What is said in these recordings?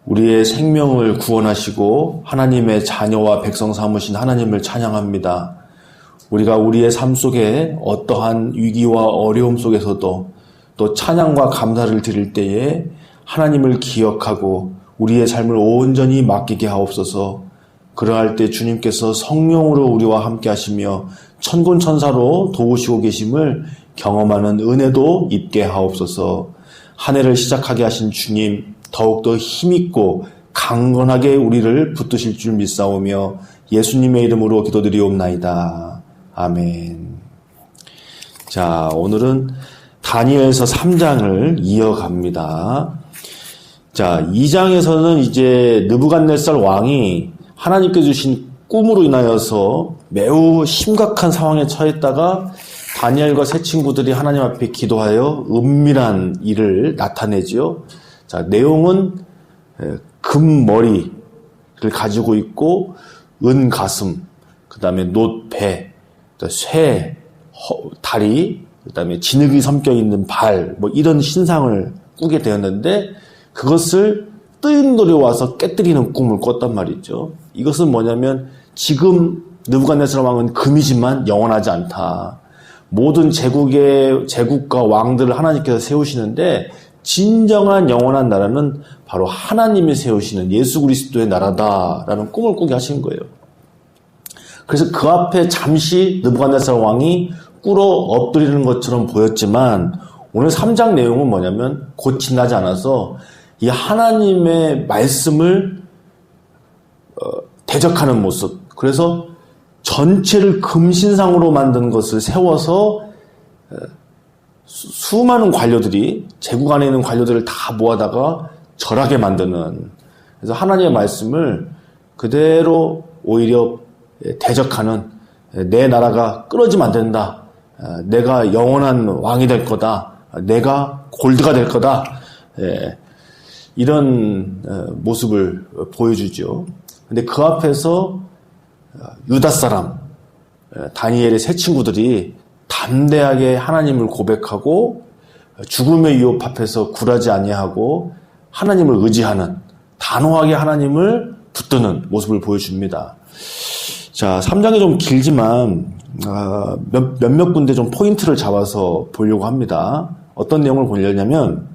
우리의 생명을 구원하시고 하나님의 자녀와 백성 삼으신 하나님을 찬양합니다. 우리가 우리의 삶 속에 어떠한 위기와 어려움 속에서도 또 찬양과 감사를 드릴 때에 하나님을 기억하고 우리의 삶을 온전히 맡기게 하옵소서. 그러할 때 주님께서 성령으로 우리와 함께 하시며 천군천사로 도우시고 계심을 경험하는 은혜도 입게 하옵소서. 한 해를 시작하게 하신 주님, 더욱더 힘있고 강건하게 우리를 붙드실 줄 믿사오며 예수님의 이름으로 기도드리옵나이다. 아멘. 자, 오늘은 다니엘서 3장을 이어갑니다. 자, 2장에서는 이제 느부갓네살 왕이 하나님께 주신 꿈으로 인하여서 매우 심각한 상황에 처했다가 다니엘과 세 친구들이 하나님 앞에 기도하여 은밀한 일을 나타내지요. 자, 내용은 금머리를 가지고 있고 은 가슴, 그 다음에 놋배, 쇠 다리, 그 다음에 진흙이 섬겨 있는 발, 뭐 이런 신상을 꾸게 되었는데 그것을 뜨인 돌이 와서 깨뜨리는 꿈을 꿨단 말이죠. 이것은 뭐냐면 지금 느부갓네살 왕은 금이지만 영원하지 않다. 모든 제국과 왕들을 하나님께서 세우시는데 진정한 영원한 나라는 바로 하나님이 세우시는 예수 그리스도의 나라다라는 꿈을 꾸게 하신 거예요. 그래서 그 앞에 잠시 느부갓네살 왕이 꿇어 엎드리는 것처럼 보였지만 오늘 3장 내용은 뭐냐면 곧 지나지 않아서 이 하나님의 말씀을 대적하는 모습, 그래서 전체를 금신상으로 만든 것을 세워서 수많은 관료들이 제국 안에 있는 관료들을 다 모아다가 절하게 만드는, 그래서 하나님의 말씀을 그대로 오히려 대적하는, 내 나라가 끊어지면 안 된다, 내가 영원한 왕이 될 거다, 내가 골드가 될 거다, 이런 모습을 보여주죠. 근데 그 앞에서 유다 사람 다니엘의 세 친구들이 담대하게 하나님을 고백하고 죽음의 위협 앞에서 굴하지 아니하고 하나님을 의지하는, 단호하게 하나님을 붙드는 모습을 보여줍니다. 자, 3장이 좀 길지만 몇몇 군데 좀 포인트를 잡아서 보려고 합니다. 어떤 내용을 보려냐면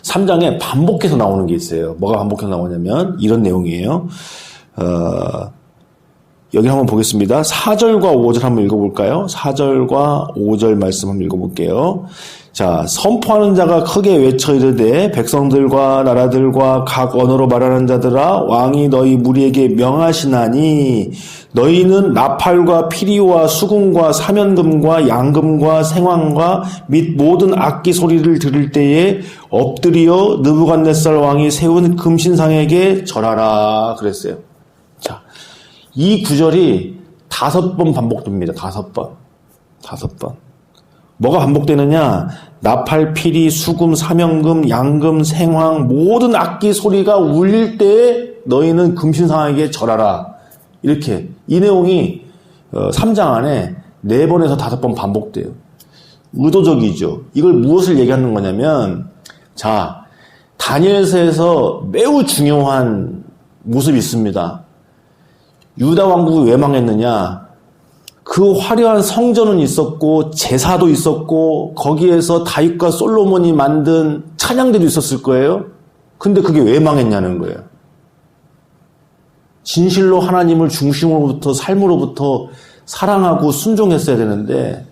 3장에 반복해서 나오는 게 있어요. 뭐가 반복해서 나오냐면 이런 내용이에요. 여기 한번 보겠습니다. 4절과 5절 한번 읽어볼까요? 4절과 5절 말씀 한번 읽어볼게요. 자, 선포하는 자가 크게 외쳐 이르되 백성들과 나라들과 각 언어로 말하는 자들아, 왕이 너희 무리에게 명하시나니 너희는 나팔과 피리와 수금과 사면금과 양금과 생황과 및 모든 악기 소리를 들을 때에 엎드려 느부갓네살 왕이 세운 금신상에게 절하라 그랬어요. 자, 이 구절이 5번 반복됩니다. 5번. 뭐가 반복되느냐? 나팔, 피리, 수금, 사면금, 양금, 생황, 모든 악기 소리가 울릴 때에 너희는 금신상에게 절하라. 이렇게 이 내용이 3장 안에 4번에서 5번 반복돼요. 의도적이죠. 이걸 무엇을 얘기하는 거냐면, 자, 다니엘서에서 매우 중요한 모습이 있습니다. 유다 왕국이 왜 망했느냐? 그 화려한 성전은 있었고 제사도 있었고 거기에서 다윗과 솔로몬이 만든 찬양들도 있었을 거예요. 근데 그게 왜 망했냐는 거예요. 진실로 하나님을 중심으로부터 삶으로부터 사랑하고 순종했어야 되는데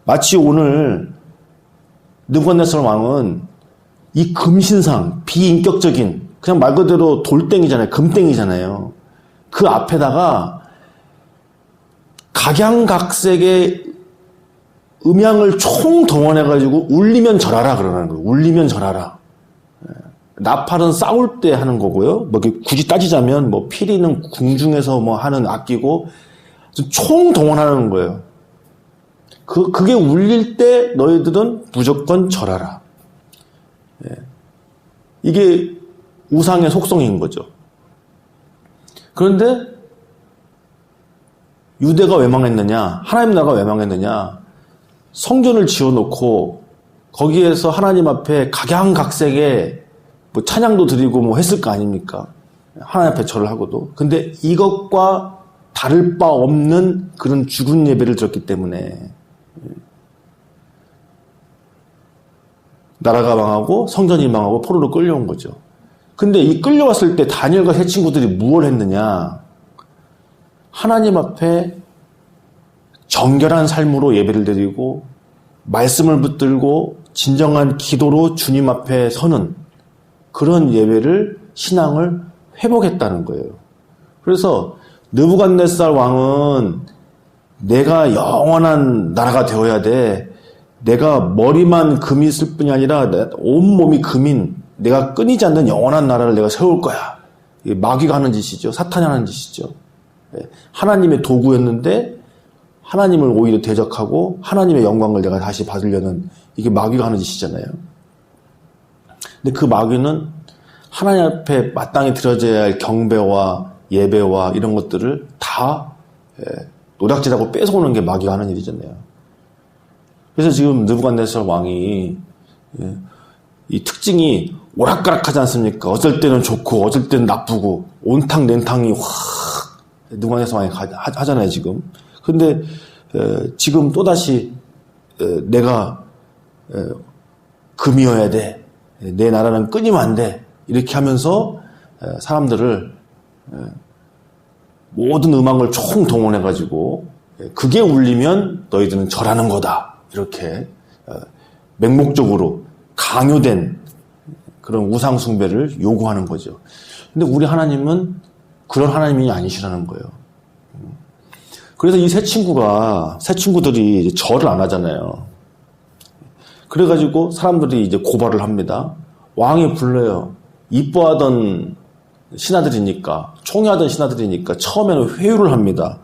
마치 오늘 느부갓네살 왕은 이 금신상, 비인격적인, 그냥 말 그대로 돌덩이잖아요. 금덩이잖아요. 그 앞에다가 각양각색의 음향을 총동원해가지고 울리면 절하라 그러는 거예요. 울리면 절하라. 나팔은 싸울 때 하는 거고요. 뭐 굳이 따지자면 뭐 피리는 궁중에서 뭐 하는 악기고 총동원하는 거예요. 그게 울릴 때 너희들은 무조건 절하라. 이게 우상의 속성인 거죠. 그런데 유대가 왜 망했느냐? 하나님 나라가 왜 망했느냐? 성전을 지어놓고 거기에서 하나님 앞에 각양각색의 뭐 찬양도 드리고 뭐 했을 거 아닙니까? 하나님 앞에 절을 하고도. 근데 이것과 다를 바 없는 그런 죽은 예배를 드렸기 때문에 나라가 망하고 성전이 망하고 포로로 끌려온 거죠. 근데 이 끌려왔을 때 다니엘과 세 친구들이 무엇을 했느냐? 하나님 앞에 정결한 삶으로 예배를 드리고 말씀을 붙들고 진정한 기도로 주님 앞에 서는 그런 예배를, 신앙을 회복했다는 거예요. 그래서 느부갓네살 왕은 내가 영원한 나라가 되어야 돼. 내가 머리만 금이 있을 뿐이 아니라 온몸이 금인, 내가 끊이지 않는 영원한 나라를 내가 세울 거야. 이게 마귀가 하는 짓이죠. 사탄이 하는 짓이죠. 하나님의 도구였는데 하나님을 오히려 대적하고 하나님의 영광을 내가 다시 받으려는, 이게 마귀가 하는 짓이잖아요. 근데 그 마귀는 하나님 앞에 마땅히 드려져야 할 경배와 예배와 이런 것들을 다 노략질하고 뺏어오는 게 마귀가 하는 일이잖아요. 그래서 지금 느부갓네살 왕이 이 특징이 오락가락하지 않습니까? 어쩔 때는 좋고 어쩔 때는 나쁘고 온탕 냉탕이 확 느부갓네살 왕이 하잖아요 지금. 근데 지금 또다시 내가 금이어야 돼, 내 나라는 끊이면 안 돼, 이렇게 하면서 사람들을 모든 음악을 총동원해가지고 그게 울리면 너희들은 절하는 거다, 이렇게 맹목적으로 강요된 그런 우상 숭배를 요구하는 거죠. 근데 우리 하나님은 그런 하나님이 아니시라는 거예요. 그래서 이 세 친구들이 이제 절을 안 하잖아요. 그래가지고 사람들이 이제 고발을 합니다. 왕이 불러요. 이뻐하던 신하들이니까, 총애하던 신하들이니까 처음에는 회유를 합니다.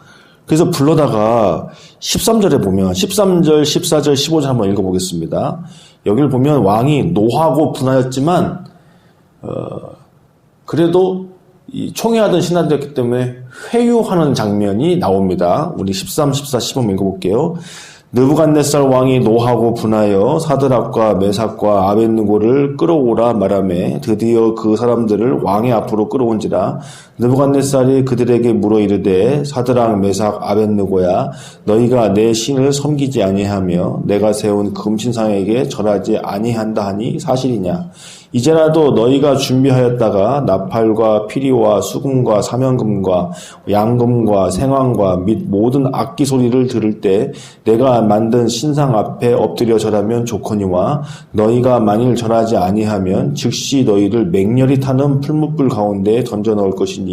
그래서 불러다가 13절에 보면 13절, 14절, 15절 한번 읽어보겠습니다. 여기를 보면 왕이 노하고 분하였지만 그래도 이 총애하던 신하들이었기 때문에 회유하는 장면이 나옵니다. 우리 13, 14, 15번 읽어볼게요. 느부갓네살 왕이 노하고 분하여 사드락과 메삭과 아벳느고를 끌어오라 말하매 드디어 그 사람들을 왕의 앞으로 끌어온지라. 느부갓네살이 그들에게 물어 이르되 사드락 메삭 아벳느고야, 너희가 내 신을 섬기지 아니하며 내가 세운 금신상에게 절하지 아니한다 하니 사실이냐? 이제라도 너희가 준비하였다가 나팔과 피리와 수금과 사면금과 양금과 생황과 및 모든 악기 소리를 들을 때 내가 만든 신상 앞에 엎드려 절하면 좋거니와, 너희가 만일 절하지 아니하면 즉시 너희를 맹렬히 타는 풀무불 가운데 던져 넣을 것이니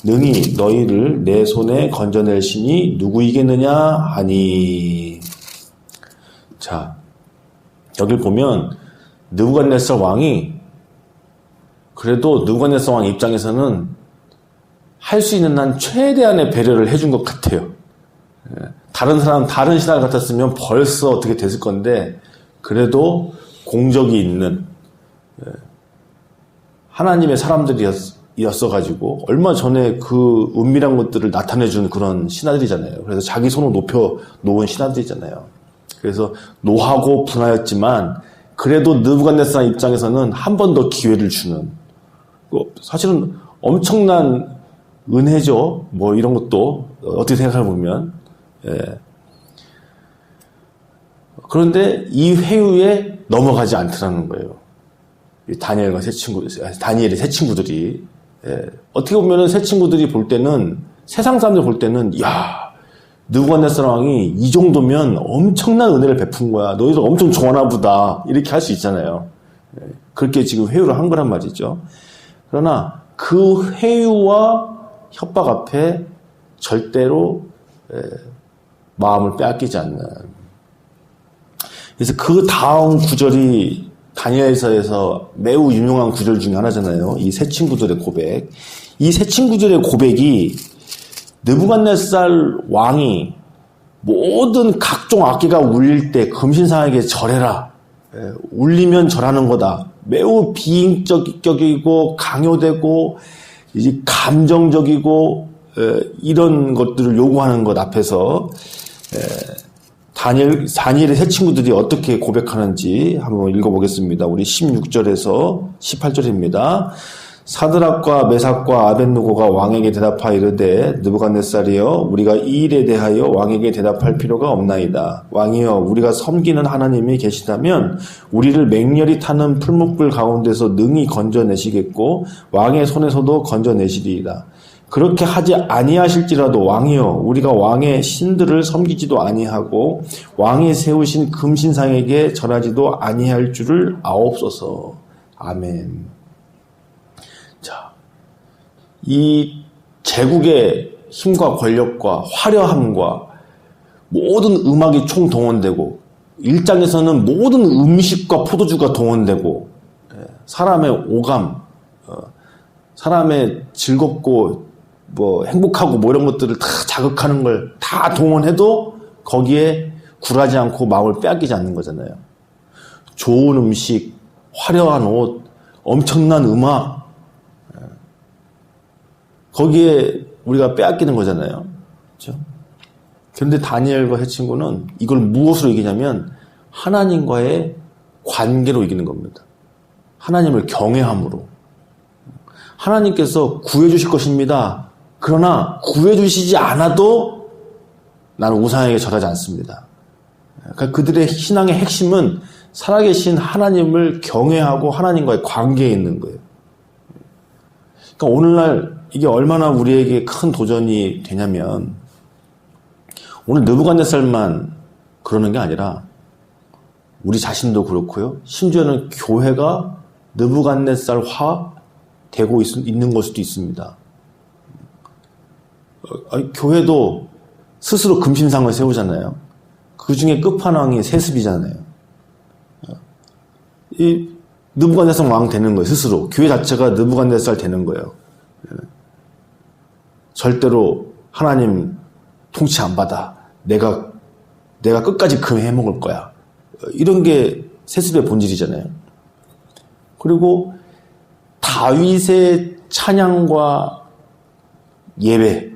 능히 너희를 내 손에 건져낼 신이 누구이겠느냐 하니. 자, 여길 보면 느부갓네살 왕이, 그래도 느부갓네살 왕 입장에서는 할 수 있는 한 최대한의 배려를 해준 것 같아요. 다른 신하들 같았으면 벌써 어떻게 됐을 건데, 그래도 공적이 있는 하나님의 사람들이었어가지고 얼마 전에 그 은밀한 것들을 나타내준 그런 신하들이잖아요. 그래서 자기 손을 높여 놓은 신하들이잖아요. 그래서 노하고 분하였지만 그래도 느부갓네살 입장에서는 한 번 더 기회를 주는, 사실은 엄청난 은혜죠. 뭐 이런 것도 어떻게 생각해보면. 그런데 이 회유에 넘어가지 않더라는 거예요. 다니엘의 세 친구들이. 어떻게 보면은 세 친구들이 볼 때는, 세상 사람들 볼 때는, 야, 느부갓네살 왕이 이 정도면 엄청난 은혜를 베푼 거야, 너희들 엄청 좋아하나 보다, 이렇게 할 수 있잖아요. 그렇게 지금 회유를 한 거란 말이죠. 그러나 그 회유와 협박 앞에 절대로 마음을 빼앗기지 않는. 그래서 그 다음 구절이 다니엘서에서 매우 유명한 구절 중에 하나잖아요. 이 세 친구들의 고백. 이 세 친구들의 고백이 느부갓네살 왕이 모든 각종 악기가 울릴 때 금신상에게 절해라, 울리면 절하는 거다, 매우 비인격이고 강요되고 이제 감정적이고 이런 것들을 요구하는 것 앞에서 다니엘의 세 친구들이 어떻게 고백하는지 한번 읽어보겠습니다. 우리 16절에서 18절입니다. 사드락과 메삭과 아벳느고가 왕에게 대답하여 이르되 느부갓네살이여 우리가 이 일에 대하여 왕에게 대답할 필요가 없나이다. 왕이여 우리가 섬기는 하나님이 계시다면 우리를 맹렬히 타는 풀무불 가운데서 능히 건져내시겠고 왕의 손에서도 건져내시리이다. 그렇게 하지 아니하실지라도 왕이여 우리가 왕의 신들을 섬기지도 아니하고 왕이 세우신 금신상에게 절하지도 아니할 줄을 아옵소서. 아멘. 자, 이 제국의 힘과 권력과 화려함과 모든 음악이 총동원되고 일장에서는 모든 음식과 포도주가 동원되고 사람의 오감, 사람의 즐겁고 행복하고 이런 것들을 다 자극하는 걸 다 동원해도 거기에 굴하지 않고 마음을 빼앗기지 않는 거잖아요. 좋은 음식, 화려한 옷, 엄청난 음악, 거기에 우리가 빼앗기는 거잖아요. 그렇죠? 그런데 다니엘과 세 친구는 이걸 무엇으로 이기냐면 하나님과의 관계로 이기는 겁니다. 하나님을 경외함으로. 하나님께서 구해주실 것입니다. 그러나 구해주시지 않아도 나는 우상에게 절하지 않습니다. 그러니까 그들의 신앙의 핵심은 살아계신 하나님을 경외하고 하나님과의 관계에 있는 거예요. 그러니까 오늘날 이게 얼마나 우리에게 큰 도전이 되냐면 오늘 느부갓네살만 그러는 게 아니라 우리 자신도 그렇고요. 심지어는 교회가 느부갓네살화 되고 있는 걸 수도 있습니다. 교회도 스스로 금신상을 세우잖아요. 그 중에 끝판왕이 세습이잖아요. 이 느부갓네살 왕 되는 거예요. 스스로. 교회 자체가 느부갓네살 되는 거예요. 절대로 하나님 통치 안 받아. 내가 끝까지 금 해먹을 거야. 이런 게 세습의 본질이잖아요. 그리고 다윗의 찬양과 예배,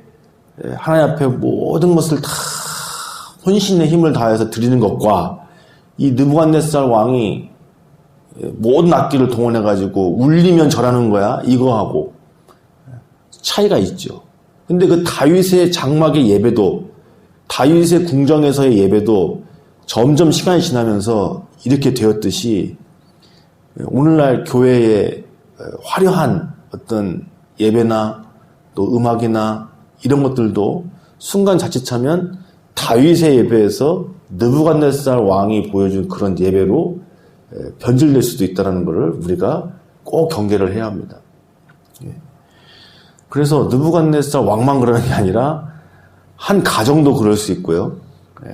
하나님 앞에 모든 것을 다 혼신의 힘을 다해서 드리는 것과 이 느부갓네살 왕이 모든 악기를 동원해가지고 울리면 절하는 거야. 이거하고 차이가 있죠. 근데 그 다윗의 장막의 예배도, 다윗의 궁정에서의 예배도 점점 시간이 지나면서 이렇게 되었듯이 오늘날 교회의 화려한 어떤 예배나 또 음악이나 이런 것들도 순간 자칫하면 다윗의 예배에서 느부갓네살 왕이 보여준 그런 예배로 변질될 수도 있다는 것을 우리가 꼭 경계를 해야 합니다. 그래서 느부갓네살 왕만 그러는 게 아니라 한 가정도 그럴 수 있고요.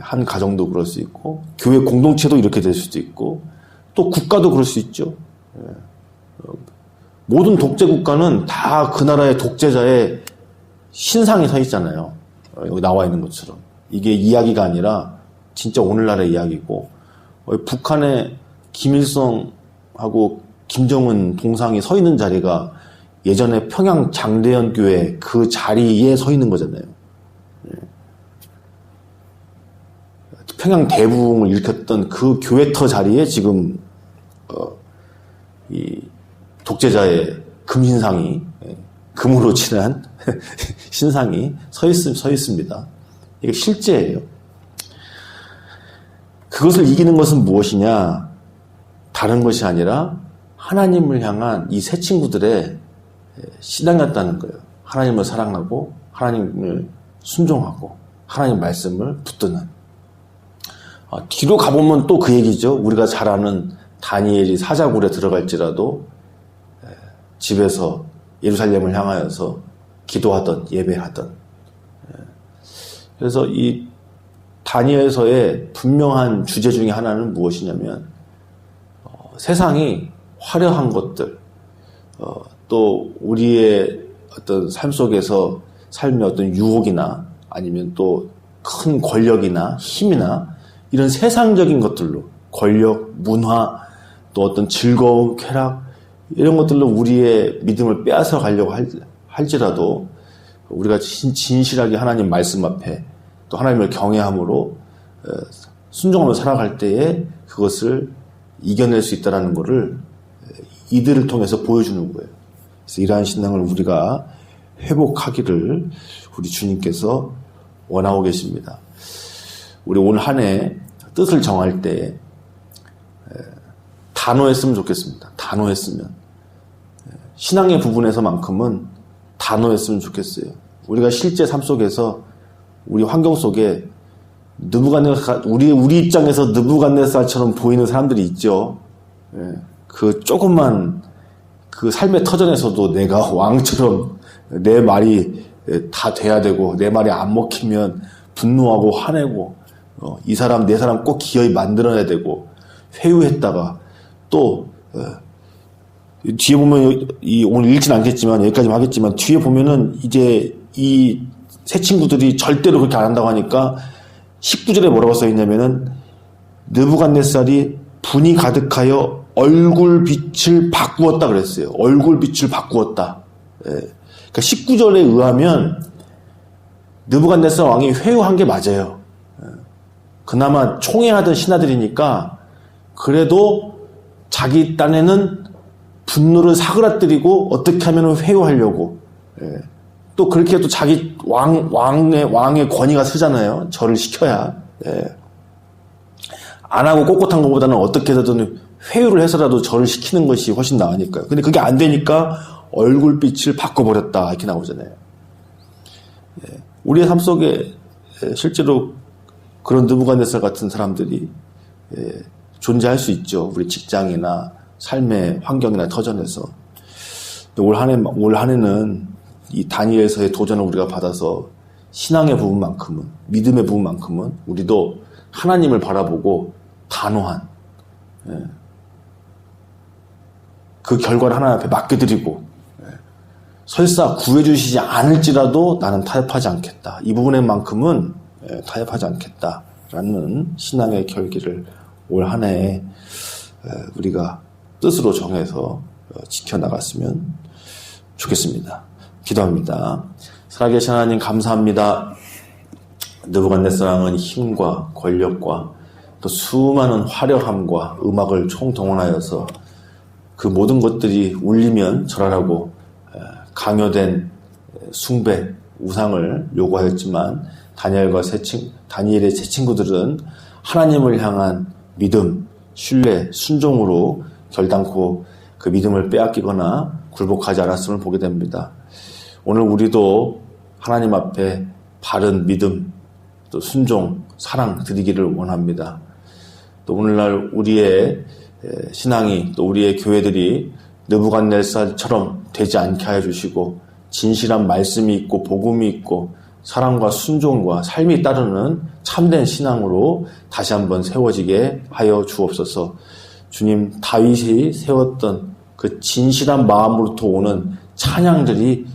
한 가정도 그럴 수 있고 교회 공동체도 이렇게 될 수도 있고 또 국가도 그럴 수 있죠. 모든 독재 국가는 다 그 나라의 독재자의 신상이 서 있잖아요. 여기 나와 있는 것처럼. 이게 이야기가 아니라 진짜 오늘날의 이야기고 북한의 김일성하고 김정은 동상이 서 있는 자리가 예전에 평양 장대현 교회 그 자리에 서 있는 거잖아요. 평양 대부흥을 일으켰던 그 교회터 자리에 지금 이 독재자의 금신상이 금으로 칠한 신상이 서 있습니다. 이게 실제예요. 그것을 이기는 것은 무엇이냐? 다른 것이 아니라 하나님을 향한 이 세 친구들의 신앙이었다는 거예요. 하나님을 사랑하고 하나님을 순종하고 하나님 말씀을 붙드는. 뒤로 가보면 또 그 얘기죠. 우리가 잘 아는 다니엘이 사자굴에 들어갈지라도 집에서 예루살렘을 향하여서 기도하던 예배하던. 그래서 이 다니엘서의 분명한 주제 중에 하나는 무엇이냐면 세상이 화려한 것들, 또 우리의 어떤 삶 속에서 삶의 어떤 유혹이나 아니면 또 큰 권력이나 힘이나 이런 세상적인 것들로 권력, 문화, 또 어떤 즐거움, 쾌락 이런 것들로 우리의 믿음을 빼앗아 가려고 할지라도 우리가 진실하게 하나님 말씀 앞에 또 하나님을 경외함으로 순종하며 살아갈 때에 그것을 이겨낼 수 있다는 것을 이들을 통해서 보여주는 거예요. 그래서 이러한 신앙을 우리가 회복하기를 우리 주님께서 원하고 계십니다. 우리 올 한 해 뜻을 정할 때 단호했으면 좋겠습니다. 단호했으면. 신앙의 부분에서만큼은 단호했으면 좋겠어요. 우리가 실제 삶 속에서 우리 환경 속에 우리 입장에서 느부갓네살처럼 보이는 사람들이 있죠. 그 조금만 그 삶의 터전에서도 내가 왕처럼 내 말이 다 돼야 되고 내 말이 안 먹히면 분노하고 화내고 이 사람 내 사람 꼭 기어이 만들어야 되고 회유했다가 또 뒤에 보면 오늘 읽진 않겠지만 여기까지만 하겠지만 뒤에 보면은 이제 이 새 친구들이 절대로 그렇게 안 한다고 하니까 19절에 뭐라고 써있냐면은 느부갓네살이 분이 가득하여 얼굴빛을 바꾸었다 그랬어요. 얼굴빛을 바꾸었다. 그러니까 19절에 의하면 느부갓네살 왕이 회유한 게 맞아요. 그나마 총애하던 신하들이니까 그래도 자기 딴에는 분노를 사그라뜨리고 어떻게 하면 회유하려고 또 그렇게 해도 자기 왕의 권위가 쓰잖아요. 절을 시켜야. 안 하고 꼿꼿한 것보다는 어떻게 해서든 회유를 해서라도 절을 시키는 것이 훨씬 나으니까요. 근데 그게 안 되니까 얼굴빛을 바꿔버렸다 이렇게 나오잖아요. 우리의 삶 속에 실제로 그런 느부갓네살 같은 사람들이 존재할 수 있죠. 우리 직장이나 삶의 환경이나 터전에서. 올 한 해는 이 다니엘서의 도전을 우리가 받아서 신앙의 부분만큼은, 믿음의 부분만큼은 우리도 하나님을 바라보고 단호한 그 결과를 하나님 앞에 맡겨드리고 설사 구해주시지 않을지라도 나는 타협하지 않겠다. 이 부분에만큼은 타협하지 않겠다라는 신앙의 결기를 올 한 해에 우리가 뜻으로 정해서 지켜나갔으면 좋겠습니다. 기도합니다. 살아계신 하나님 감사합니다. 느부갓네살 왕은 힘과 권력과 또 수많은 화려함과 음악을 총동원하여서 그 모든 것들이 울리면 절하라고 강요된 숭배, 우상을 요구하였지만 다니엘의 세 친구들은 하나님을 향한 믿음, 신뢰, 순종으로 결단코 그 믿음을 빼앗기거나 굴복하지 않았음을 보게 됩니다. 오늘 우리도 하나님 앞에 바른 믿음, 또 순종, 사랑 드리기를 원합니다. 또 오늘날 우리의 신앙이 또 우리의 교회들이 느부갓네살처럼 되지 않게 하여 주시고 진실한 말씀이 있고 복음이 있고 사랑과 순종과 삶이 따르는 참된 신앙으로 다시 한번 세워지게 하여 주옵소서. 주님, 다윗이 세웠던 그 진실한 마음으로부터 오는 찬양들이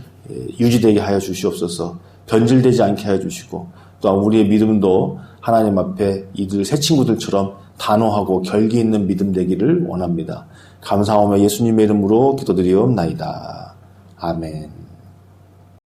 유지되게 하여 주시옵소서. 변질되지 않게 하여 주시고 또한 우리의 믿음도 하나님 앞에 이들 새 친구들처럼 단호하고 결기 있는 믿음 되기를 원합니다. 감사하며 예수님의 이름으로 기도드리옵나이다. 아멘.